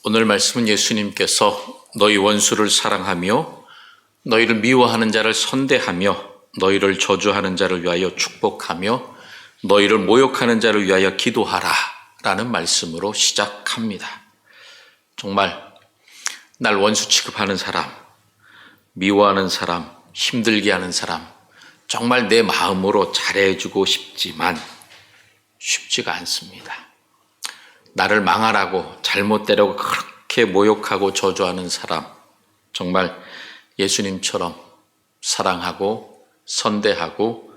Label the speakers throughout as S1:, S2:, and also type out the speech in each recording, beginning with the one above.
S1: 오늘 말씀은 예수님께서 너희 원수를 사랑하며 너희를 미워하는 자를 선대하며 너희를 저주하는 자를 위하여 축복하며 너희를 모욕하는 자를 위하여 기도하라 라는 말씀으로 시작합니다. 정말 날 원수 취급하는 사람, 미워하는 사람, 힘들게 하는 사람, 정말 내 마음으로 잘해주고 싶지만 쉽지가 않습니다. 나를 망하라고 잘못되라고 그렇게 모욕하고 저주하는 사람, 정말 예수님처럼 사랑하고 선대하고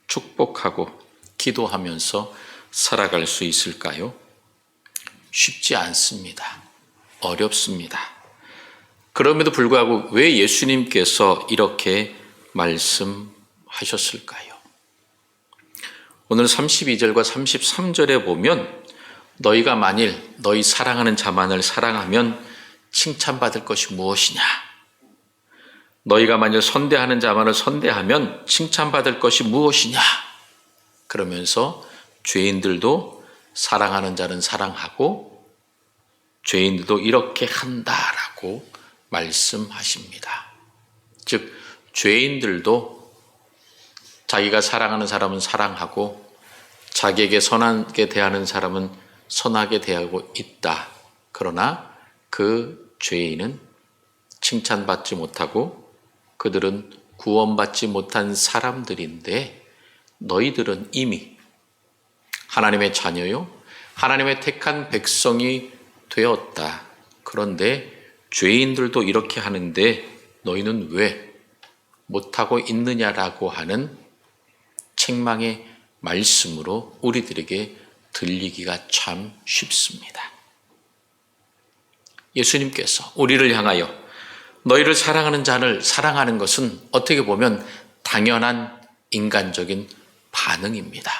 S1: 축복하고 기도하면서 살아갈 수 있을까요? 쉽지 않습니다. 어렵습니다. 그럼에도 불구하고 왜 예수님께서 이렇게 말씀하셨을까요? 오늘 32절과 33절에 보면 너희가 만일 너희 사랑하는 자만을 사랑하면 칭찬받을 것이 무엇이냐? 너희가 만일 선대하는 자만을 선대하면 칭찬받을 것이 무엇이냐? 그러면서 죄인들도 사랑하는 자는 사랑하고 죄인들도 이렇게 한다라고 말씀하십니다. 즉 죄인들도 자기가 사랑하는 사람은 사랑하고 자기에게 선하게 대하는 사람은 선하게 대하고 있다. 그러나 그 죄인은 칭찬받지 못하고 그들은 구원받지 못한 사람들인데 너희들은 이미 하나님의 자녀요, 하나님의 택한 백성이 되었다. 그런데 죄인들도 이렇게 하는데 너희는 왜 못하고 있느냐라고 하는 책망의 말씀으로 우리들에게 들리기가 참 쉽습니다. 예수님께서 우리를 향하여 너희를 사랑하는 자를 사랑하는 것은 어떻게 보면 당연한 인간적인 반응입니다.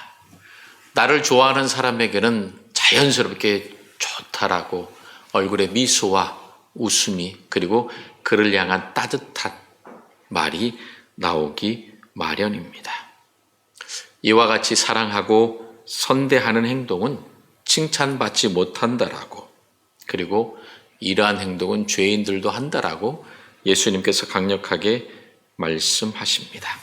S1: 나를 좋아하는 사람에게는 자연스럽게 좋다라고 얼굴에 미소와 웃음이 그리고 그를 향한 따뜻한 말이 나오기 마련입니다. 이와 같이 사랑하고 선대하는 행동은 칭찬받지 못한다라고, 그리고 이러한 행동은 죄인들도 한다라고 예수님께서 강력하게 말씀하십니다.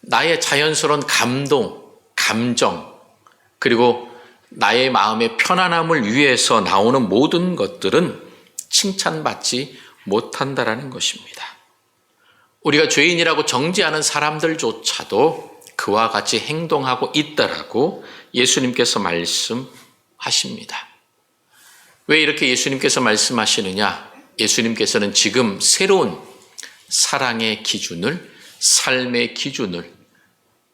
S1: 나의 자연스러운 감동, 감정, 그리고 나의 마음의 편안함을 위해서 나오는 모든 것들은 칭찬받지 못한다라는 것입니다. 우리가 죄인이라고 정죄하는 사람들조차도 그와 같이 행동하고 있다라고 예수님께서 말씀하십니다. 왜 이렇게 예수님께서 말씀하시느냐? 예수님께서는 지금 새로운 사랑의 기준을, 삶의 기준을,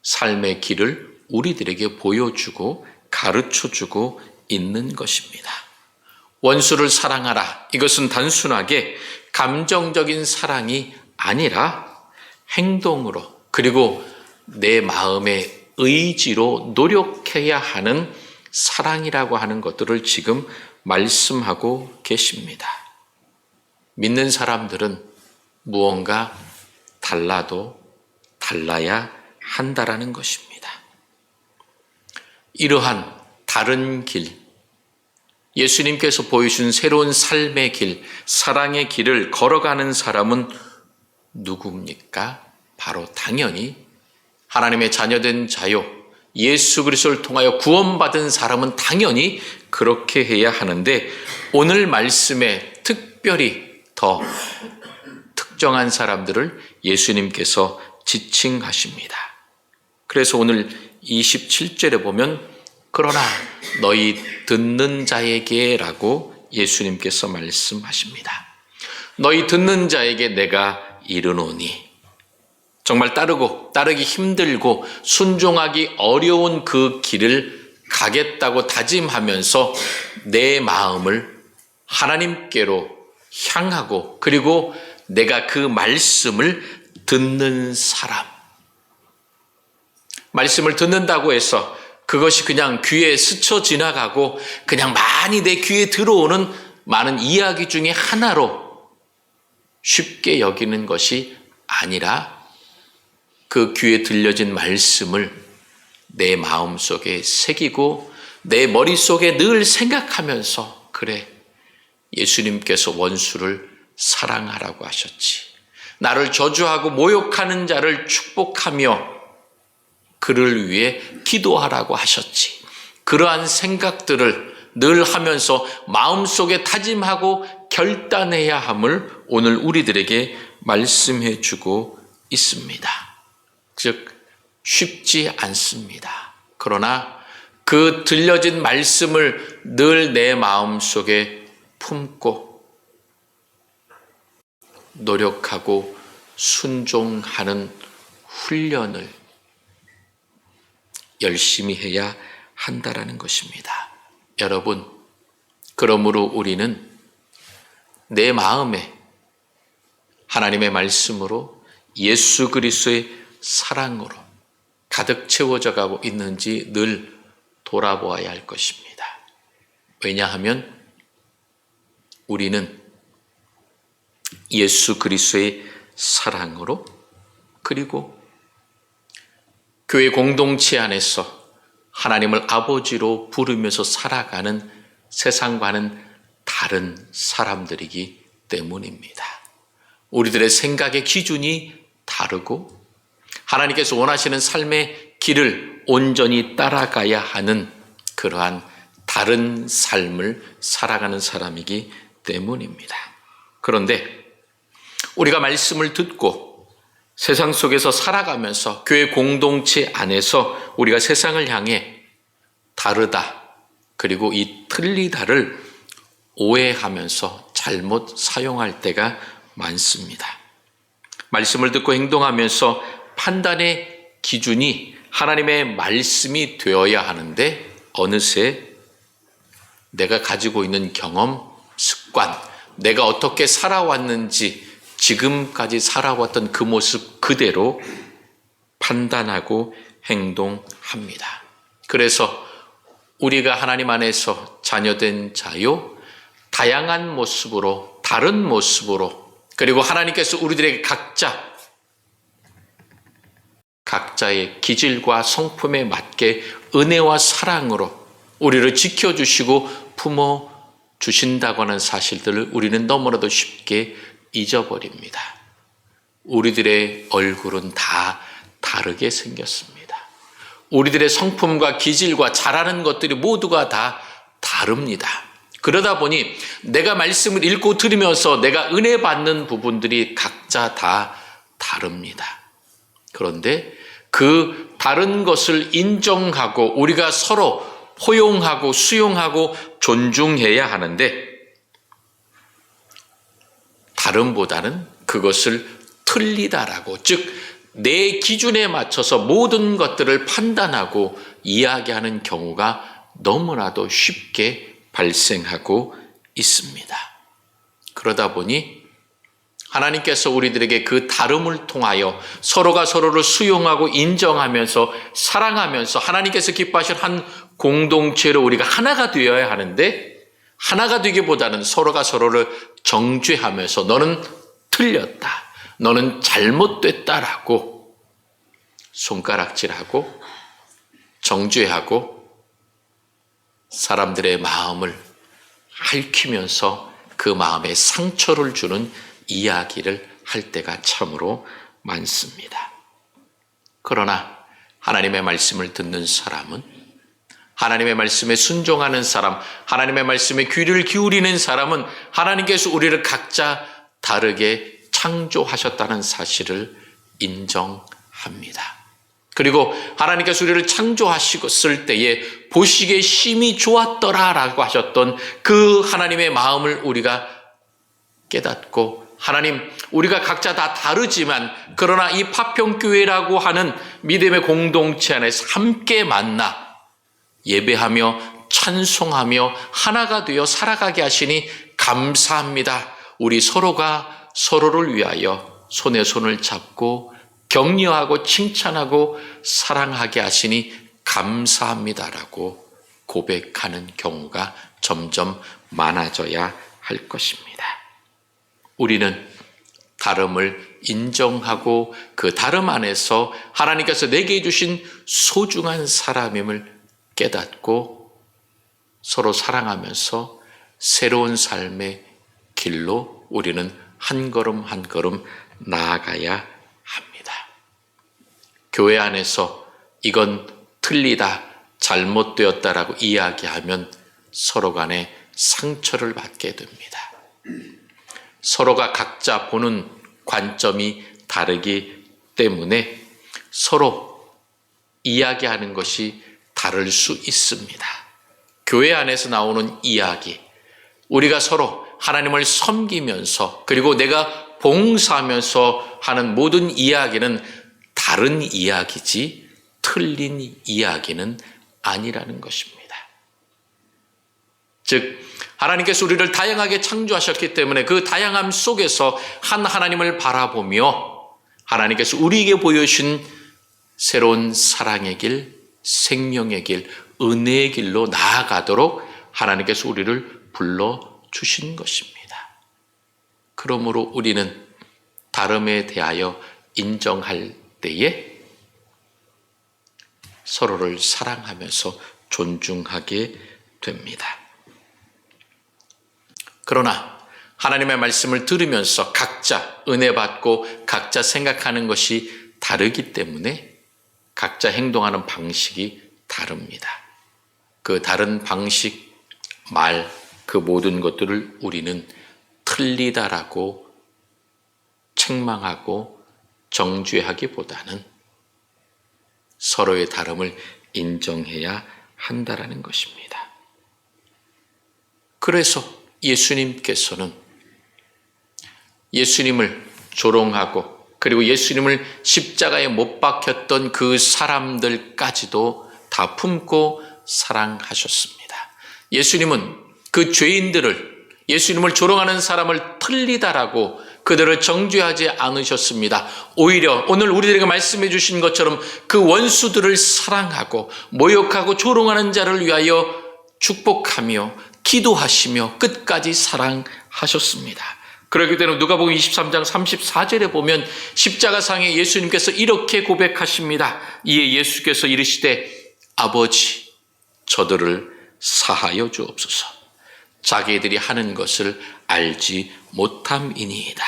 S1: 삶의 길을 우리들에게 보여주고 가르쳐주고 있는 것입니다. 원수를 사랑하라. 이것은 단순하게 감정적인 사랑이 아니라 행동으로, 그리고 내 마음의 의지로 노력해야 하는 사랑이라고 하는 것들을 지금 말씀하고 계십니다. 믿는 사람들은 무언가 달라도 달라야 한다라는 것입니다. 이러한 다른 길, 예수님께서 보여준 새로운 삶의 길, 사랑의 길을 걸어가는 사람은 누구입니까? 바로 당연히 하나님의 자녀된 자요, 예수 그리스도를 통하여 구원받은 사람은 당연히 그렇게 해야 하는데, 오늘 말씀에 특별히 더 특정한 사람들을 예수님께서 지칭하십니다. 그래서 오늘 27절에 보면 그러나 너희 듣는 자에게 라고 예수님께서 말씀하십니다. 너희 듣는 자에게 내가 이르노니, 정말 따르기 힘들고 순종하기 어려운 그 길을 가겠다고 다짐하면서 내 마음을 하나님께로 향하고, 그리고 내가 그 말씀을 듣는 사람, 말씀을 듣는다고 해서 그것이 그냥 귀에 스쳐 지나가고 그냥 많이 내 귀에 들어오는 많은 이야기 중에 하나로 쉽게 여기는 것이 아니라 그 귀에 들려진 말씀을 내 마음속에 새기고 내 머릿속에 늘 생각하면서 그래, 예수님께서 원수를 사랑하라고 하셨지. 나를 저주하고 모욕하는 자를 축복하며 그를 위해 기도하라고 하셨지. 그러한 생각들을 늘 하면서 마음속에 다짐하고 결단해야 함을 오늘 우리들에게 말씀해 주고 있습니다. 즉 쉽지 않습니다. 그러나 그 들려진 말씀을 늘 내 마음속에 품고 노력하고 순종하는 훈련을 열심히 해야 한다라는 것입니다. 여러분, 그러므로 우리는 내 마음에 하나님의 말씀으로 예수 그리스도의 사랑으로 가득 채워져 가고 있는지 늘 돌아보아야 할 것입니다. 왜냐하면 우리는 예수 그리스도의 사랑으로 그리고 교회 공동체 안에서 하나님을 아버지로 부르면서 살아가는 세상과는 다른 사람들이기 때문입니다. 우리들의 생각의 기준이 다르고 하나님께서 원하시는 삶의 길을 온전히 따라가야 하는 그러한 다른 삶을 살아가는 사람이기 때문입니다. 그런데 우리가 말씀을 듣고 세상 속에서 살아가면서 교회 공동체 안에서 우리가 세상을 향해 다르다 그리고 이 틀리다를 오해하면서 잘못 사용할 때가 많습니다. 말씀을 듣고 행동하면서 판단의 기준이 하나님의 말씀이 되어야 하는데 어느새 내가 가지고 있는 경험, 습관, 내가 어떻게 살아왔는지 지금까지 살아왔던 그 모습 그대로 판단하고 행동합니다. 그래서 우리가 하나님 안에서 자녀된 자요, 다양한 모습으로, 다른 모습으로, 그리고 하나님께서 우리들에게 각자의 기질과 성품에 맞게 은혜와 사랑으로 우리를 지켜주시고 품어주신다고 하는 사실들을 우리는 너무나도 쉽게 잊어버립니다. 우리들의 얼굴은 다 다르게 생겼습니다. 우리들의 성품과 기질과 잘하는 것들이 모두가 다 다릅니다. 그러다 보니 내가 말씀을 읽고 들으면서 내가 은혜 받는 부분들이 각자 다 다릅니다. 그런데 그 다른 것을 인정하고 우리가 서로 포용하고 수용하고 존중해야 하는데 다름보다는 그것을 틀리다라고, 즉 내 기준에 맞춰서 모든 것들을 판단하고 이야기하는 경우가 너무나도 쉽게 발생하고 있습니다. 그러다 보니 하나님께서 우리들에게 그 다름을 통하여 서로가 서로를 수용하고 인정하면서 사랑하면서 하나님께서 기뻐하실 한 공동체로 우리가 하나가 되어야 하는데 하나가 되기보다는 서로가 서로를 정죄하면서 너는 틀렸다, 너는 잘못됐다라고 손가락질하고 정죄하고 사람들의 마음을 핥히면서 그 마음에 상처를 주는 이야기를 할 때가 참으로 많습니다. 그러나 하나님의 말씀을 듣는 사람은, 하나님의 말씀에 순종하는 사람, 하나님의 말씀에 귀를 기울이는 사람은 하나님께서 우리를 각자 다르게 창조하셨다는 사실을 인정합니다. 그리고 하나님께서 우리를 창조하셨을 때에 보시기에 심히 좋았더라라고 하셨던 그 하나님의 마음을 우리가 깨닫고, 하나님, 우리가 각자 다 다르지만 그러나 이 파평교회라고 하는 믿음의 공동체 안에서 함께 만나 예배하며 찬송하며 하나가 되어 살아가게 하시니 감사합니다. 우리 서로가 서로를 위하여 손에 손을 잡고 격려하고 칭찬하고 사랑하게 하시니 감사합니다라고 고백하는 경우가 점점 많아져야 할 것입니다. 우리는 다름을 인정하고 그 다름 안에서 하나님께서 내게 주신 소중한 사람임을 깨닫고 서로 사랑하면서 새로운 삶의 길로 우리는 한 걸음 한 걸음 나아가야 합니다. 교회 안에서 이건 틀리다, 잘못되었다라고 이야기하면 서로 간에 상처를 받게 됩니다. 서로가 각자 보는 관점이 다르기 때문에 서로 이야기하는 것이 다를 수 있습니다. 교회 안에서 나오는 이야기, 우리가 서로 하나님을 섬기면서 그리고 내가 봉사하면서 하는 모든 이야기는 다른 이야기지 틀린 이야기는 아니라는 것입니다. 즉 하나님께서 우리를 다양하게 창조하셨기 때문에 그 다양함 속에서 한 하나님을 바라보며 하나님께서 우리에게 보여주신 새로운 사랑의 길, 생명의 길, 은혜의 길로 나아가도록 하나님께서 우리를 불러주신 것입니다. 그러므로 우리는 다름에 대하여 인정할 때에 서로를 사랑하면서 존중하게 됩니다. 그러나 하나님의 말씀을 들으면서 각자 은혜 받고 각자 생각하는 것이 다르기 때문에 각자 행동하는 방식이 다릅니다. 그 다른 방식, 말, 그 모든 것들을 우리는 틀리다라고 책망하고 정죄하기보다는 서로의 다름을 인정해야 한다라는 것입니다. 그래서 예수님께서는 예수님을 조롱하고 그리고 예수님을 십자가에 못 박혔던 그 사람들까지도 다 품고 사랑하셨습니다. 예수님은 그 죄인들을, 예수님을 조롱하는 사람을 틀리다라고 그들을 정죄하지 않으셨습니다. 오히려 오늘 우리들에게 말씀해 주신 것처럼 그 원수들을 사랑하고 모욕하고 조롱하는 자를 위하여 축복하며 기도하시며 끝까지 사랑하셨습니다. 그렇기 때문에 누가복음 23장 34절에 보면 십자가상에 예수님께서 이렇게 고백하십니다. 이에 예수께서 이르시되 아버지 저들을 사하여 주옵소서. 자기들이 하는 것을 알지 못함이니이다.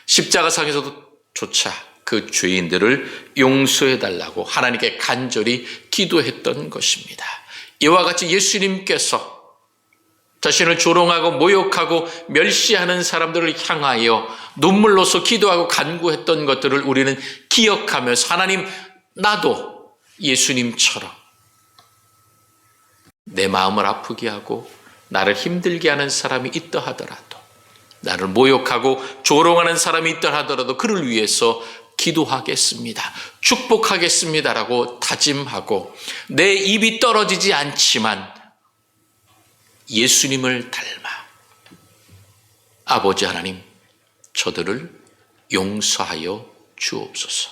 S1: 십자가상에서도 조차 그 죄인들을 용서해달라고 하나님께 간절히 기도했던 것입니다. 이와 같이 예수님께서 자신을 조롱하고 모욕하고 멸시하는 사람들을 향하여 눈물로서 기도하고 간구했던 것들을 우리는 기억하면서 하나님, 나도 예수님처럼 내 마음을 아프게 하고 나를 힘들게 하는 사람이 있다 하더라도, 나를 모욕하고 조롱하는 사람이 있다 하더라도 그를 위해서 기도하겠습니다. 축복하겠습니다라고 다짐하고 내 입이 떨어지지 않지만 예수님을 닮아 아버지 하나님, 저들을 용서하여 주옵소서.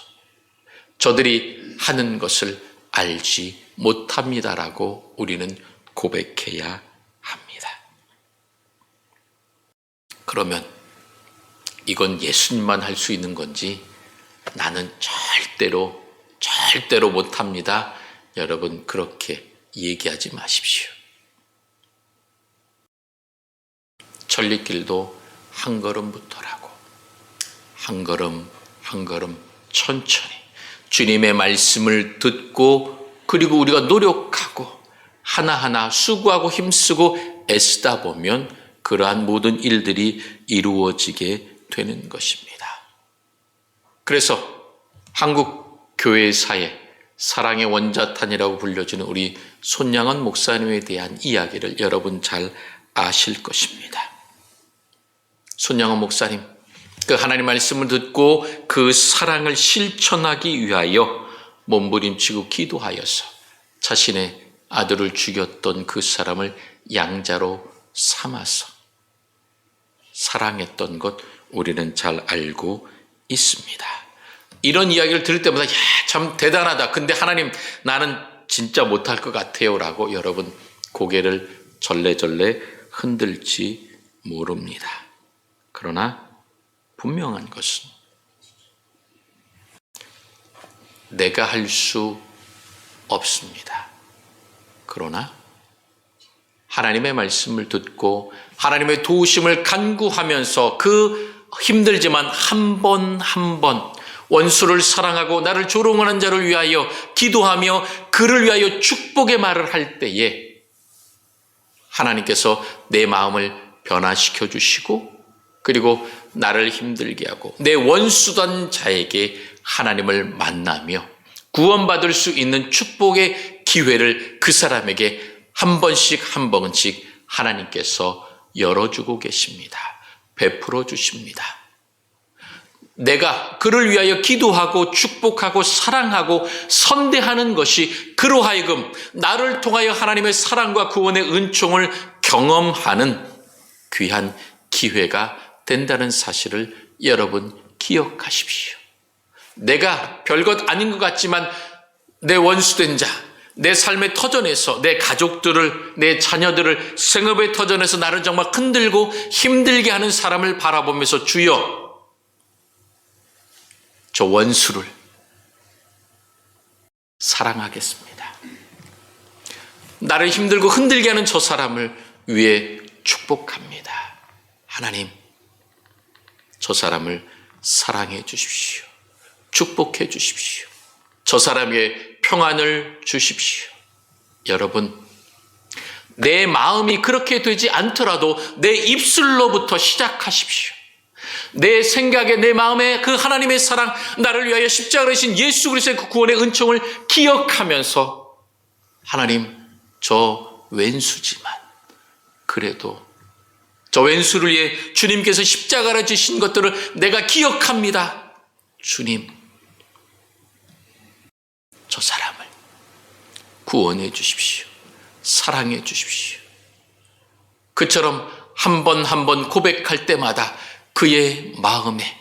S1: 저들이 하는 것을 알지 못합니다라고 우리는 고백해야 합니다. 그러면 이건 예수님만 할 수 있는 건지 나는 절대로 못합니다. 여러분 그렇게 얘기하지 마십시오. 천리길도 한 걸음부터라고 한 걸음 한 걸음 천천히 주님의 말씀을 듣고 그리고 우리가 노력하고 하나하나 수고하고 힘쓰고 애쓰다 보면 그러한 모든 일들이 이루어지게 되는 것입니다. 그래서 한국 교회사에 사랑의 원자탄이라고 불려지는 우리 손양원 목사님에 대한 이야기를 여러분 잘 아실 것입니다. 손양원 목사님, 그 하나님 말씀을 듣고 그 사랑을 실천하기 위하여 몸부림치고 기도하여서 자신의 아들을 죽였던 그 사람을 양자로 삼아서 사랑했던 것 우리는 잘 알고 있습니다. 이런 이야기를 들을 때마다 참 대단하다. 근데 하나님 나는 진짜 못할 것 같아요 라고 여러분 고개를 절레절레 흔들지 모릅니다. 그러나 분명한 것은 내가 할 수 없습니다. 그러나 하나님의 말씀을 듣고 하나님의 도우심을 간구하면서 그 힘들지만 한 번 한 번 원수를 사랑하고 나를 조롱하는 자를 위하여 기도하며 그를 위하여 축복의 말을 할 때에 하나님께서 내 마음을 변화시켜 주시고 그리고 나를 힘들게 하고 내 원수던 자에게 하나님을 만나며 구원받을 수 있는 축복의 기회를 그 사람에게 한 번씩 한 번씩 하나님께서 열어주고 계십니다. 베풀어 주십니다. 내가 그를 위하여 기도하고 축복하고 사랑하고 선대하는 것이 그로 하여금 나를 통하여 하나님의 사랑과 구원의 은총을 경험하는 귀한 기회가 된다는 사실을 여러분 기억하십시오. 내가 별것 아닌 것 같지만 내 원수된 자, 내 삶의 터전에서 내 가족들을, 내 자녀들을 생업의 터전에서 나를 정말 흔들고 힘들게 하는 사람을 바라보면서 주여 저 원수를 사랑하겠습니다. 나를 힘들고 흔들게 하는 저 사람을 위해 축복합니다. 하나님, 저 사람을 사랑해 주십시오. 축복해 주십시오. 저 사람에게 평안을 주십시오. 여러분, 내 마음이 그렇게 되지 않더라도 내 입술로부터 시작하십시오. 내 생각에 내 마음에 그 하나님의 사랑, 나를 위하여 십자가를 지신 예수 그리스도의 그 구원의 은총을 기억하면서 하나님, 저 왼수지만 그래도 저 왼수를 위해 주님께서 십자가를 지신 것들을 내가 기억합니다. 주님, 저 사람을 구원해 주십시오. 사랑해 주십시오. 그처럼 한 번 한 번 고백할 때마다 그의 마음에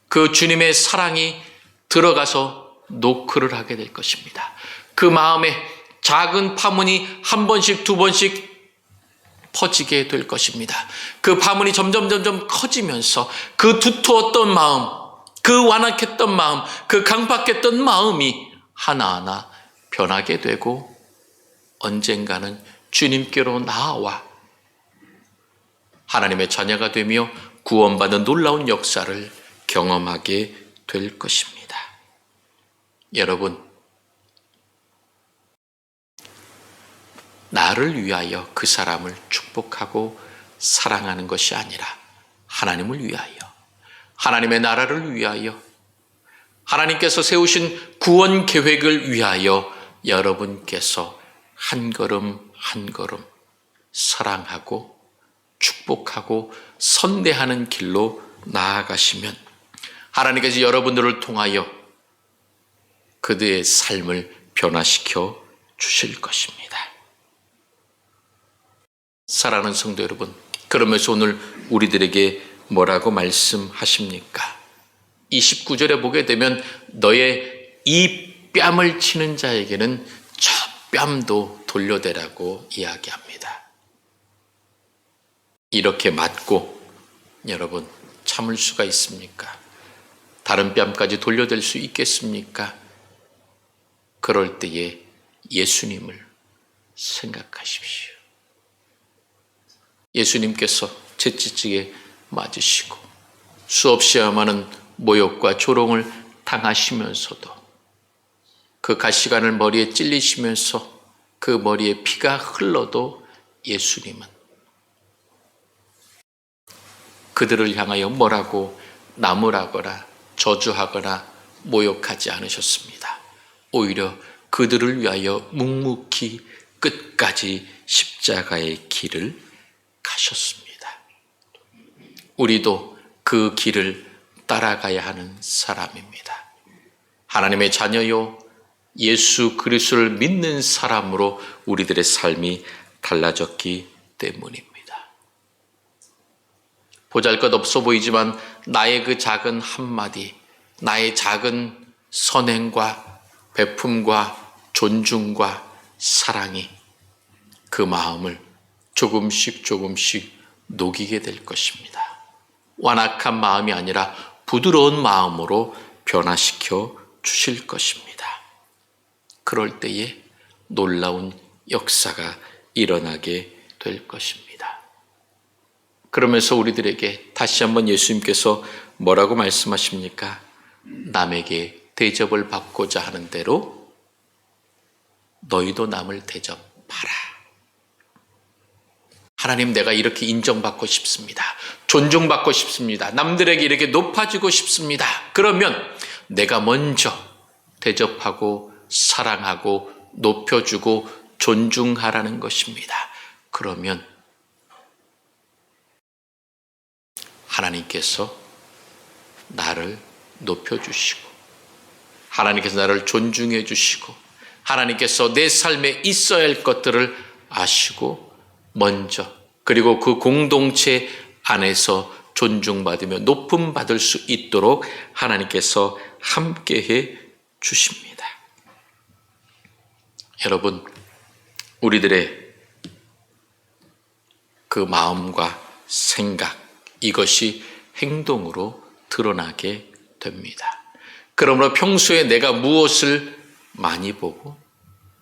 S1: 그 주님의 사랑이 들어가서 노크를 하게 될 것입니다. 그 마음에 작은 파문이 한 번씩 두 번씩 퍼지게 될 것입니다. 그 파문이 점점 커지면서 그 두터웠던 마음, 그 완악했던 마음, 그 강박했던 마음이 하나하나 변하게 되고 언젠가는 주님께로 나아와 하나님의 자녀가 되며 구원받는 놀라운 역사를 경험하게 될 것입니다. 여러분, 나를 위하여 그 사람을 축복하고 사랑하는 것이 아니라 하나님을 위하여, 하나님의 나라를 위하여, 하나님께서 세우신 구원 계획을 위하여 여러분께서 한 걸음 한 걸음 사랑하고 축복하고 선대하는 길로 나아가시면 하나님께서 여러분들을 통하여 그들의 삶을 변화시켜 주실 것입니다. 사랑하는 성도 여러분, 그러면서 오늘 우리들에게 뭐라고 말씀하십니까? 29절에 보게 되면 너의 이 뺨을 치는 자에게는 저 뺨도 돌려대라고 이야기합니다. 이렇게 맞고 여러분 참을 수가 있습니까? 다른 뺨까지 돌려댈 수 있겠습니까? 그럴 때에 예수님을 생각하십시오. 예수님께서 채찍질에 맞으시고 수없이 많은 모욕과 조롱을 당하시면서도 그 가시관을 머리에 찔리시면서 그 머리에 피가 흘러도 예수님은 그들을 향하여 뭐라고 나무라거나 저주하거나 모욕하지 않으셨습니다. 오히려 그들을 위하여 묵묵히 끝까지 십자가의 길을 가셨습니다. 우리도 그 길을 따라가야 하는 사람입니다. 하나님의 자녀요, 예수 그리스도를 믿는 사람으로 우리들의 삶이 달라졌기 때문입니다. 보잘것없어 보이지만 나의 그 작은 한마디, 나의 작은 선행과 베품과 존중과 사랑이 그 마음을 조금씩 녹이게 될 것입니다. 완악한 마음이 아니라 부드러운 마음으로 변화시켜 주실 것입니다. 그럴 때에 놀라운 역사가 일어나게 될 것입니다. 그러면서 우리들에게 다시 한번 예수님께서 뭐라고 말씀하십니까? 남에게 대접을 받고자 하는 대로 너희도 남을 대접하라. 하나님, 내가 이렇게 인정받고 싶습니다. 존중받고 싶습니다. 남들에게 이렇게 높아지고 싶습니다. 그러면 내가 먼저 대접하고 사랑하고 높여주고 존중하라는 것입니다. 그러면 하나님께서 나를 높여주시고 하나님께서 나를 존중해 주시고 하나님께서 내 삶에 있어야 할 것들을 아시고 먼저 그리고 그 공동체 안에서 존중받으며 높임받을 수 있도록 하나님께서 함께해 주십니다. 여러분, 우리들의 그 마음과 생각, 이것이 행동으로 드러나게 됩니다. 그러므로 평소에 내가 무엇을 많이 보고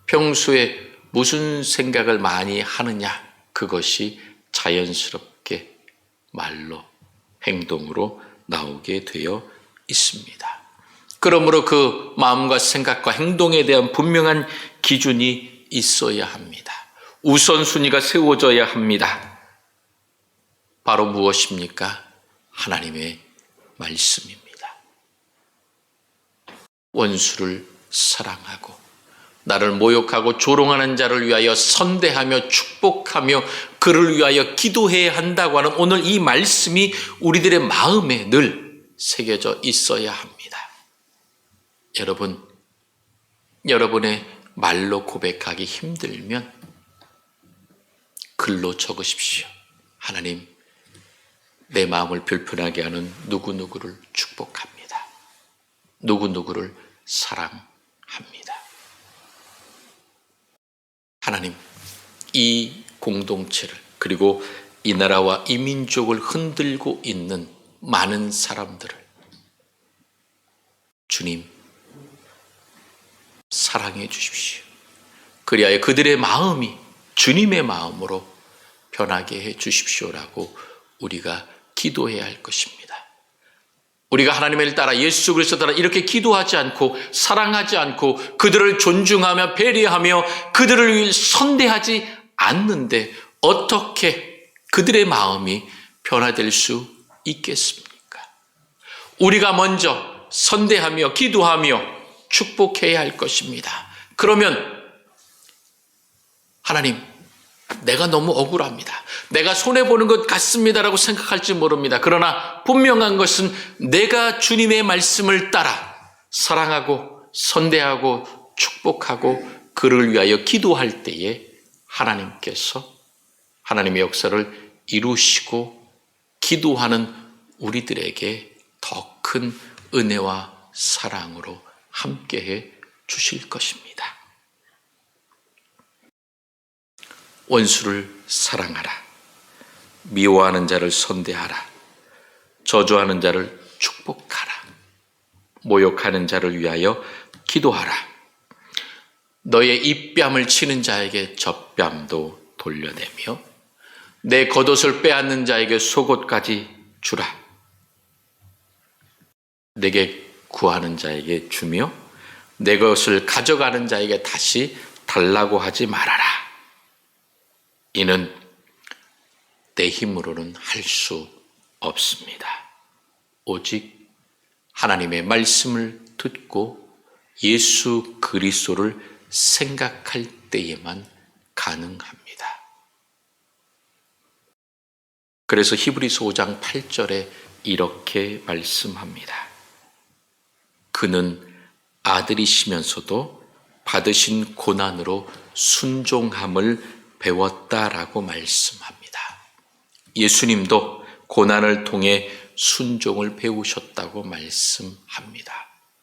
S1: 평소에 무슨 생각을 많이 하느냐, 그것이 자연스럽게 말로, 행동으로 나오게 되어 있습니다. 그러므로 그 마음과 생각과 행동에 대한 분명한 기준이 있어야 합니다. 우선순위가 세워져야 합니다. 바로 무엇입니까? 하나님의 말씀입니다. 원수를 사랑하고 나를 모욕하고 조롱하는 자를 위하여 선대하며 축복하며 그를 위하여 기도해야 한다고 하는 오늘 이 말씀이 우리들의 마음에 늘 새겨져 있어야 합니다. 여러분, 여러분의 말로 고백하기 힘들면 글로 적으십시오. 하나님, 내 마음을 불편하게 하는 누구누구를 축복합니다. 누구누구를 사랑합니다. 하나님, 이 공동체를 그리고 이 나라와 이 민족을 흔들고 있는 많은 사람들을 주님 사랑해 주십시오. 그리하여 그들의 마음이 주님의 마음으로 변하게 해 주십시오라고 우리가 기도해야 할 것입니다. 우리가 하나님을 따라 예수 그리스도 따라 이렇게 기도하지 않고 사랑하지 않고 그들을 존중하며 배려하며 그들을 선대하지 않는데 어떻게 그들의 마음이 변화될 수 있겠습니까? 우리가 먼저 선대하며 기도하며 축복해야 할 것입니다. 그러면 하나님, 내가 너무 억울합니다. 내가 손해보는 것 같습니다라고 생각할지 모릅니다. 그러나 분명한 것은 내가 주님의 말씀을 따라 사랑하고 선대하고 축복하고 그를 위하여 기도할 때에 하나님께서 하나님의 역사를 이루시고 기도하는 우리들에게 더 큰 은혜와 사랑으로 함께해 주실 것입니다. 원수를 사랑하라. 미워하는 자를 선대하라. 저주하는 자를 축복하라. 모욕하는 자를 위하여 기도하라. 너의 입뺨을 치는 자에게 젖뺨도 돌려내며 내 겉옷을 빼앗는 자에게 속옷까지 주라. 내게 구하는 자에게 주며 내 것을 가져가는 자에게 다시 달라고 하지 말아라. 이는 내 힘으로는 할 수 없습니다. 오직 하나님의 말씀을 듣고 예수 그리스도를 생각할 때에만 가능합니다. 그래서 히브리서 5장 8절에 이렇게 말씀합니다. 그는 아들이시면서도 받으신 고난으로 순종함을 배웠다라고 말씀합니다. 예수님도 고난을 통해 순종을 배우셨다고 말씀합니다.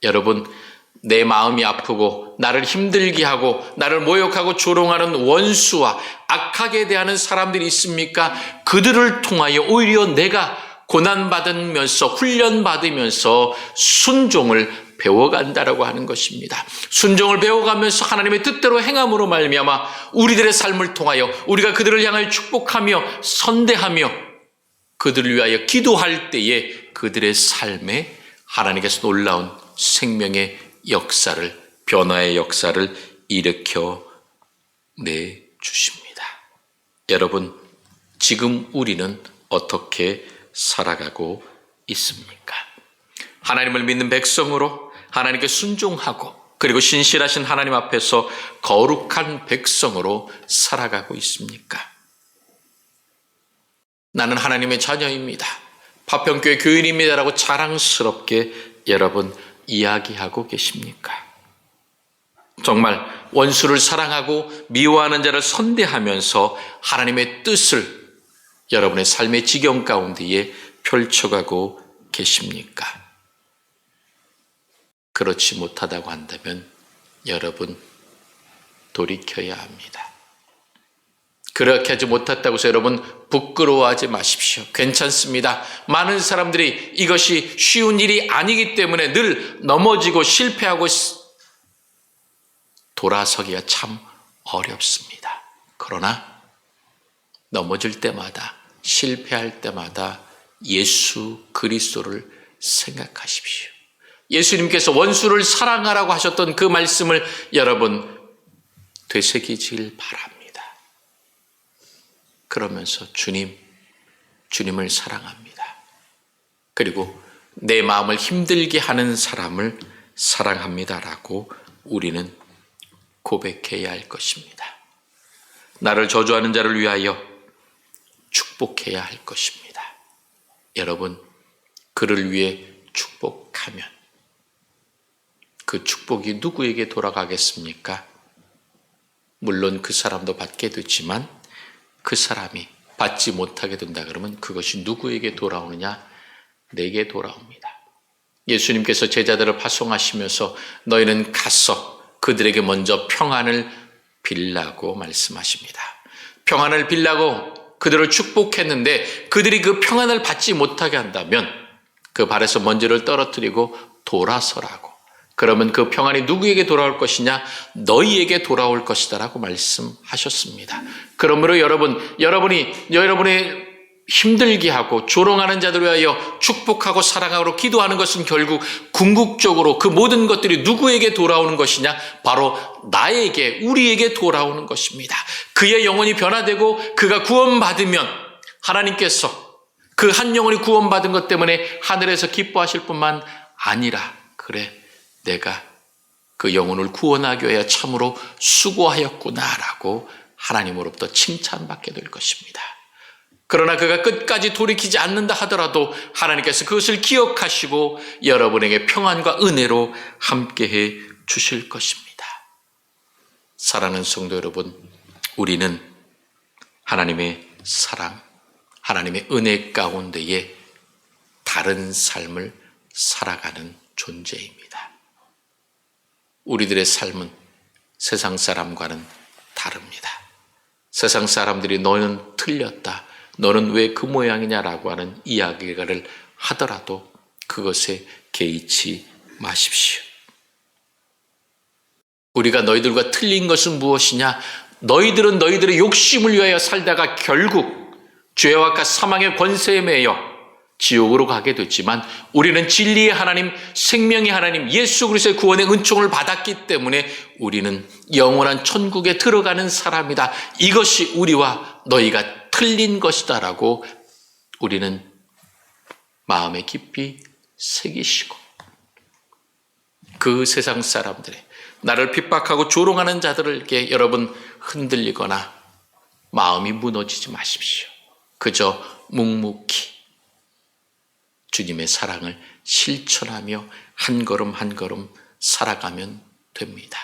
S1: 여러분, 내 마음이 아프고 나를 힘들게 하고 나를 모욕하고 조롱하는 원수와 악하게 대하는 사람들이 있습니까? 그들을 통하여 오히려 내가 고난받으면서 훈련받으면서 순종을 배워간다라고 하는 것입니다. 순종을 배워가면서 하나님의 뜻대로 행함으로 말미암아 우리들의 삶을 통하여 우리가 그들을 향하여 축복하며 선대하며 그들을 위하여 기도할 때에 그들의 삶에 하나님께서 놀라운 생명의 역사를, 변화의 역사를 일으켜 내주십니다. 여러분, 지금 우리는 어떻게 살아가고 있습니까? 하나님을 믿는 백성으로 하나님께 순종하고 그리고 신실하신 하나님 앞에서 거룩한 백성으로 살아가고 있습니까? 나는 하나님의 자녀입니다. 파평교회 교인입니다라고 자랑스럽게 여러분 이야기하고 계십니까? 정말 원수를 사랑하고 미워하는 자를 선대하면서 하나님의 뜻을 여러분의 삶의 지경 가운데에 펼쳐가고 계십니까? 그렇지 못하다고 한다면 여러분 돌이켜야 합니다. 그렇게 하지 못했다고 해서 여러분 부끄러워하지 마십시오. 괜찮습니다. 많은 사람들이 이것이 쉬운 일이 아니기 때문에 늘 넘어지고 실패하고 돌아서기가 참 어렵습니다. 그러나 넘어질 때마다 실패할 때마다 예수 그리스도를 생각하십시오. 예수님께서 원수를 사랑하라고 하셨던 그 말씀을 여러분 되새기길 바랍니다. 그러면서 주님을 사랑합니다. 그리고 내 마음을 힘들게 하는 사람을 사랑합니다라고 우리는 고백해야 할 것입니다. 나를 저주하는 자를 위하여 축복해야 할 것입니다. 여러분, 그를 위해 축복하면 그 축복이 누구에게 돌아가겠습니까? 물론 그 사람도 받게 되지만 그 사람이 받지 못하게 된다 그러면 그것이 누구에게 돌아오느냐? 내게 돌아옵니다. 예수님께서 제자들을 파송하시면서 너희는 가서 그들에게 먼저 평안을 빌라고 말씀하십니다. 평안을 빌라고 그들을 축복했는데 그들이 그 평안을 받지 못하게 한다면 그 발에서 먼지를 떨어뜨리고 돌아서라고. 그러면 그 평안이 누구에게 돌아올 것이냐? 너희에게 돌아올 것이다라고 말씀하셨습니다. 그러므로 여러분이 힘들게 하고 조롱하는 자들을 위하여 축복하고 사랑하고 기도하는 것은 결국 궁극적으로 그 모든 것들이 누구에게 돌아오는 것이냐? 바로 나에게, 우리에게 돌아오는 것입니다. 그의 영혼이 변화되고 그가 구원받으면 하나님께서 그 한 영혼이 구원받은 것 때문에 하늘에서 기뻐하실 뿐만 아니라 그래, 내가 그 영혼을 구원하기 위하여 참으로 수고하였구나라고 하나님으로부터 칭찬받게 될 것입니다. 그러나 그가 끝까지 돌이키지 않는다 하더라도 하나님께서 그것을 기억하시고 여러분에게 평안과 은혜로 함께해 주실 것입니다. 사랑하는 성도 여러분, 우리는 하나님의 사랑, 하나님의 은혜 가운데에 다른 삶을 살아가는 존재입니다. 우리들의 삶은 세상 사람과는 다릅니다. 세상 사람들이 너는 틀렸다, 너는 왜 그 모양이냐라고 하는 이야기를 하더라도 그것에 개의치 마십시오. 우리가 너희들과 틀린 것은 무엇이냐? 너희들은 너희들의 욕심을 위하여 살다가 결국 죄와 사망의 권세에 매여 지옥으로 가게 됐지만 우리는 진리의 하나님, 생명의 하나님, 예수 그리스도의 구원의 은총을 받았기 때문에 우리는 영원한 천국에 들어가는 사람이다. 이것이 우리와 너희가 틀린 것이다라고 우리는 마음에 깊이 새기시고 그 세상 사람들의 나를 핍박하고 조롱하는 자들에게 여러분 흔들리거나 마음이 무너지지 마십시오. 그저 묵묵히 주님의 사랑을 실천하며 한 걸음 한 걸음 살아가면 됩니다.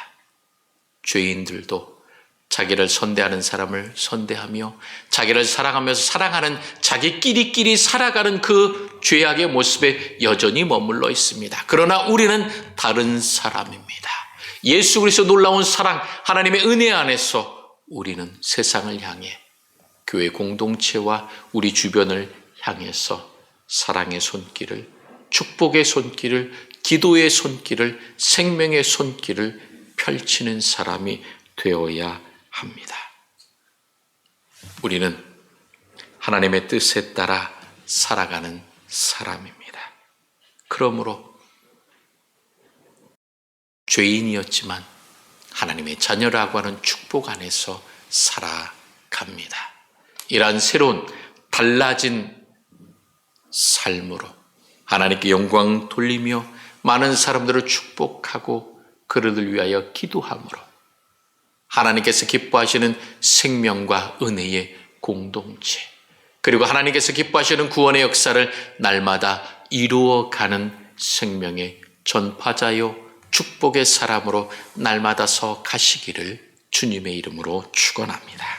S1: 죄인들도 자기를 선대하는 사람을 선대하며 자기를 사랑하면서 사랑하는 자기끼리끼리 살아가는 그 죄악의 모습에 여전히 머물러 있습니다. 그러나 우리는 다른 사람입니다. 예수 그리스도 놀라운 사랑, 하나님의 은혜 안에서 우리는 세상을 향해 교회 공동체와 우리 주변을 향해서 사랑의 손길을, 축복의 손길을, 기도의 손길을, 생명의 손길을 펼치는 사람이 되어야 합니다. 우리는 하나님의 뜻에 따라 살아가는 사람입니다. 그러므로 죄인이었지만 하나님의 자녀라고 하는 축복 안에서 살아갑니다. 이러한 새로운 달라진 삶으로 하나님께 영광 돌리며 많은 사람들을 축복하고 그들을 위하여 기도함으로 하나님께서 기뻐하시는 생명과 은혜의 공동체, 그리고 하나님께서 기뻐하시는 구원의 역사를 날마다 이루어가는 생명의 전파자요 축복의 사람으로 날마다 서 가시기를 주님의 이름으로 축원합니다.